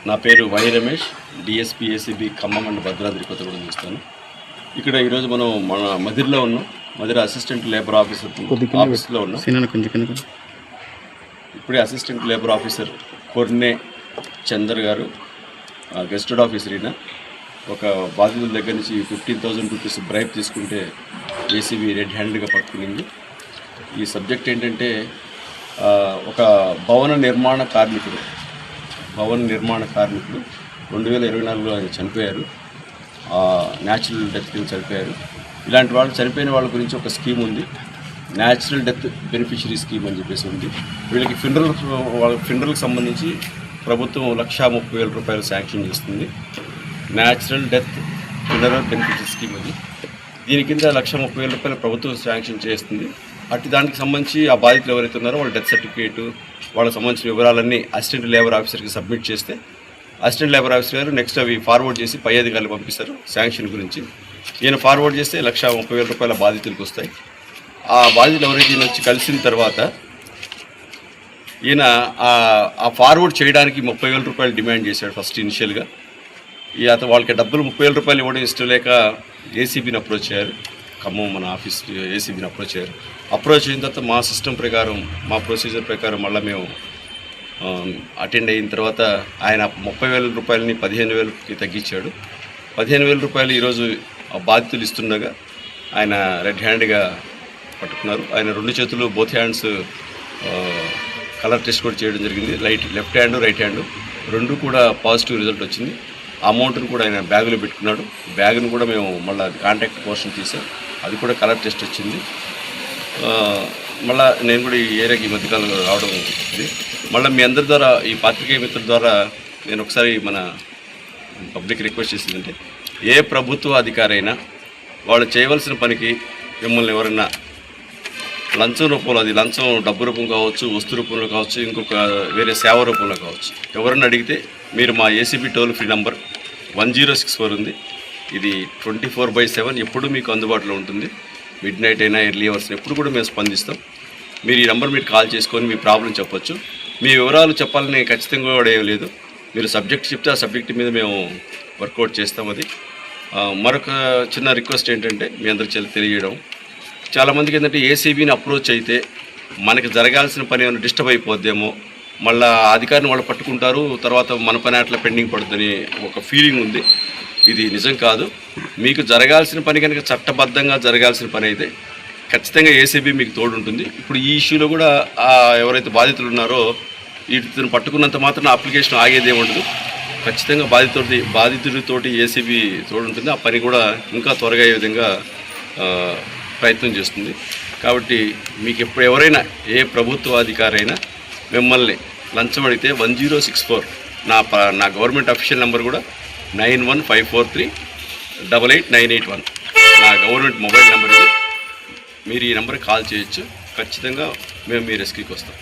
నా పేరు Y Ramesh, DSP ACB Khammam and Bhadradri Kothagudem చూస్తాను. ఇక్కడ ఈరోజు మనం మన మదిరిలో ఉన్నాం. మదిర అసిస్టెంట్ లేబర్ ఆఫీస్లో ఉన్నాం. ఇప్పుడే assistant labour officer Korne Chander గారు, గెస్టెడ్ ఆఫీసర్ ఈయన, ఒక బాధితుల దగ్గర నుంచి 15,000 రూపీస్ బ్రైబ్ తీసుకుంటే ఏసీబీ రెడ్ హ్యాండెడ్గా పట్టుకునింది. ఈ సబ్జెక్ట్ ఏంటంటే, ఒక భవన నిర్మాణ కార్మికుడు 2024లో ఆయన చనిపోయారు. న్యాచురల్ డెత్ కింద చనిపోయారు. ఇలాంటి వాళ్ళు చనిపోయిన వాళ్ళ గురించి ఒక స్కీమ్ ఉంది, న్యాచురల్ డెత్ బెనిఫిషరీ స్కీమ్ అని చెప్పేసి ఉంది. వీళ్ళకి ఫినరల్కి సంబంధించి ప్రభుత్వం 1,30,000 రూపాయలు శాంక్షన్ చేస్తుంది. Natural death funeral beneficiary scheme అది. దీని కింద 1,30,000 రూపాయలు ప్రభుత్వం శాంక్షన్ చేస్తుంది. అటు దానికి సంబంధించి ఆ బాధితులు ఎవరైతే ఉన్నారో వాళ్ళ డెత్ సర్టిఫికేటు, వాళ్ళకి సంబంధించిన వివరాలన్నీ అసిస్టెంట్ లేబర్ ఆఫీసర్కి సబ్మిట్ చేస్తే అసిస్టెంట్ లేబర్ ఆఫీసర్ గారు నెక్స్ట్ అవి ఫార్వర్డ్ చేసి పై అధికారులు పంపిస్తారు శాంక్షన్ గురించి. ఈయన ఫార్వర్డ్ చేస్తే 1,30,000 రూపాయల బాధితులకు వస్తాయి. ఆ బాధితులు ఎవరైతే ఈయన వచ్చి కలిసిన తర్వాత ఈయన ఆ ఫార్వర్డ్ చేయడానికి 30,000 రూపాయలు డిమాండ్ చేశాడు ఫస్ట్ ఇనిషియల్గా. వాళ్ళకి డబ్బులు 30,000 రూపాయలు ఇవ్వడం ఇష్టం లేక ఏసీబీని అప్రోచ్ అయ్యారు. ఖమ్మం మన ఆఫీస్ ఏసీబీని అప్రోచ్ అయ్యారు. అప్రోచ్ అయిన తర్వాత మా సిస్టమ్ ప్రకారం, మా ప్రొసీజర్ ప్రకారం మళ్ళీ మేము అటెండ్ అయిన తర్వాత ఆయన 30,000 రూపాయలని 15,000కి తగ్గించాడు. 15,000 రూపాయలు ఈరోజు బాధితులు ఇస్తుండగా ఆయన రెడ్ హ్యాండ్గా పట్టుకున్నారు. ఆయన 2 చేతులు బోత్ హ్యాండ్స్ కలర్ టెస్ట్ కూడా చేయడం జరిగింది. లెఫ్ట్ హ్యాండ్, రైట్ హ్యాండ్ 2 కూడా పాజిటివ్ రిజల్ట్ వచ్చింది. అమౌంట్ను కూడా ఆయన బ్యాగులో పెట్టుకున్నాడు. బ్యాగును కూడా మేము మళ్ళీ కాంటాక్ట్ పోర్షన్ తీసాం, అది కూడా కలర్ టెస్ట్ వచ్చింది. మళ్ళీ నేను కూడా ఈ ఏరియాకి ఈ మధ్యకాలంలో రావడం ఉంది. మళ్ళీ మీ అందరి ద్వారా, ఈ పాత్రికేయ మిత్రుల ద్వారా నేను ఒకసారి మన పబ్లిక్ రిక్వెస్ట్ చేసిందంటే, ఏ ప్రభుత్వ అధికారైనా వాళ్ళు చేయవలసిన పనికి మిమ్మల్ని ఎవరైనా లంచం రూపంలో, అది లంచం డబ్బు రూపం కావచ్చు, వస్తు రూపంలో కావచ్చు, ఇంకొక వేరే సేవ రూపంలో కావచ్చు, ఎవరన్నా అడిగితే మీరు మా ఏసీబీ టోల్ ఫ్రీ నంబర్ 1064 ఉంది. ఇది 24/7 ఎప్పుడు మీకు అందుబాటులో ఉంటుంది. మిడ్ నైట్ అయినా, ఎర్లీ అవర్స్ ఎప్పుడు కూడా మేము స్పందిస్తాం. మీరు ఈ నెంబర్ మీరు కాల్ చేసుకొని మీ ప్రాబ్లం చెప్పొచ్చు. మీ వివరాలు చెప్పాలని ఖచ్చితంగా కూడా ఏం లేదు. మీరు సబ్జెక్ట్ చెప్తే ఆ సబ్జెక్ట్ మీద మేము వర్కౌట్ చేస్తాం. అది మరొక చిన్న రిక్వెస్ట్ ఏంటంటే, మీ అందరికి తెలియజేయడం, చాలామందికి ఏంటంటే ఏసీబీని అప్రోచ్ అయితే మనకి జరగాల్సిన పని ఏమైనా డిస్టర్బ్ అయిపోద్దేమో, మళ్ళీ అధికారిని వాళ్ళు పట్టుకుంటారు, తర్వాత మన పని అట్లా పెండింగ్ పడుతుందని ఒక ఫీలింగ్ ఉంది. ఇది నిజం కాదు. మీకు జరగాల్సిన పని కనుక చట్టబద్ధంగా జరగాల్సిన పని అయితే ఖచ్చితంగా ఏసీబీ మీకు తోడుంటుంది. ఇప్పుడు ఈ ఇష్యూలో కూడా ఎవరైతే బాధితులు ఉన్నారో వీటిని పట్టుకున్నంత మాత్రం అప్లికేషన్ ఆగేదే ఉండదు. ఖచ్చితంగా బాధితుడితోటి ఏసీబీ తోడుంటుంది. ఆ పని కూడా ఇంకా త్వరగా అయ్యే విధంగా ప్రయత్నం చేస్తుంది. కాబట్టి మీకు ఎప్పుడు ఎవరైనా ఏ ప్రభుత్వ అధికారైనా మిమ్మల్ని లంచం అడిగితే 1064 నా గవర్నమెంట్ అఫీషియల్ నెంబర్ కూడా 9154388981 నా గవర్నమెంట్ మొబైల్ నెంబర్ ఇది. మీరు ఈ నెంబర్కి కాల్ చేయొచ్చు. ఖచ్చితంగా మేము మీ రెస్క్యూకి వస్తాం.